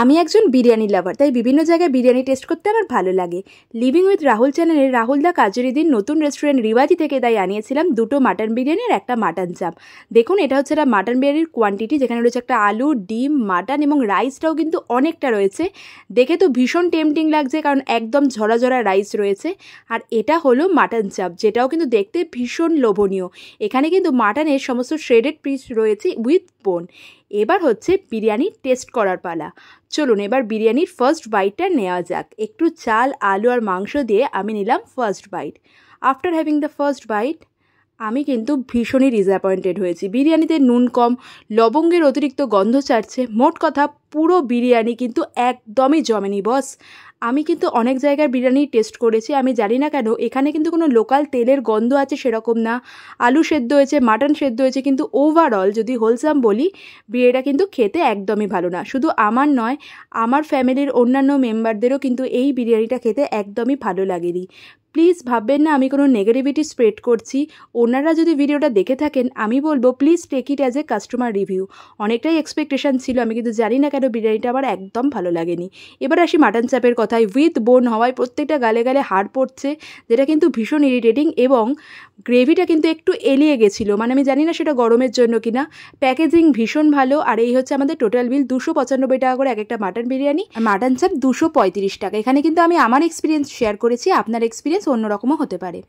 আমি একজন বিরিয়ানি লাভার, তাই বিভিন্ন জায়গায় বিরিয়ানি টেস্ট করতে আমার ভালো লাগে। লিভিং উইথ রাহুল চ্যানেলে রাহুল দা কাজের দিন নতুন রেস্টুরেন্ট রিবাজি থেকে তাই আনিয়েছিলাম দুটো মাটন বিরিয়ানি আর একটা মাটন চাপ। দেখুন, এটা হচ্ছে একটা মাটন বিরিয়ানির কোয়ান্টিটি, যেখানে রয়েছে একটা আলু, ডিম, মাটন এবং রাইসটাও কিন্তু অনেকটা রয়েছে। দেখে তো ভীষণ টেম্পটিং লাগছে, কারণ একদম ঝরা ঝরা রাইস রয়েছে। আর এটা হলো মাটন চাপ, যেটাও কিন্তু দেখতে ভীষণ লোভনীয়। এখানে কিন্তু মাটনের সমস্ত শ্রেডেড পিস রয়েছে উইথ বোন। এবার হচ্ছে বিরিয়ানি টেস্ট করার পালা। চলুন এবার বিরিয়ানির ফার্স্ট বাইটটা নেওয়া যাক। একটু চাল, আলু আর মাংস দিয়ে আমি নিলাম first bite. After having the first bite আমি কিন্তু ভীষণই ডিসঅ্যাপয়েন্টেড হয়েছি। বিরিয়ানিতে নুন কম, লবঙ্গের অতিরিক্ত গন্ধ ছাড়ছে। মোট কথা পুরো বিরিয়ানি কিন্তু একদমই জমেনি বস। আমি কিন্তু অনেক জায়গার বিরিয়ানি টেস্ট করেছি, আমি জানি না কেন এখানে কিন্তু কোনো লোকাল তেলের গন্ধ আছে সেরকম না। আলু সেদ্ধ হয়েছে, মাটন সেদ্ধ হয়েছে, কিন্তু ওভারঅল যদি হোলসাম বলি, বিরিয়ানিটা কিন্তু খেতে একদমই ভালো না। শুধু আমার নয়, আমার ফ্যামিলির অন্যান্য মেম্বারদেরও কিন্তু এই বিরিয়ানিটা খেতে একদমই ভালো লাগেনি। প্লিজ ভাববেন না আমি কোনো নেগেটিভিটি স্প্রেড করছি। ওনারা যদি ভিডিওটা দেখে থাকেন, আমি বলবো please take it as a customer review. অনেকটাই এক্সপেকটেশন ছিল, আমি কিন্তু জানি না কেন বিরিয়ানিটা আমার একদম ভালো লাগেনি। এবার আসি মাটন চাপের কথায়। উইথ বোন হওয়ায় প্রত্যেকটা গালে গালে হাড় পড়ছে, যেটা কিন্তু ভীষণ ইরিটেটিং। এবং গ্রেভিটা কিন্তু একটু এলিয়ে গেছিলো, মানে আমি জানি না সেটা গরমের জন্য কিনা। প্যাকেজিং ভীষণ ভালো। আর এই হচ্ছে আমাদের টোটাল বিল 295 টাকা করে এক একটা মাটন বিরিয়ানি, আর মাটন চাপ 235 টাকা। এখানে কিন্তু আমি আমার এক্সপিরিয়েন্স শেয়ার করেছি, আপনার এক্সপিরিয়েন্স অন্যরকমও হতে পারে।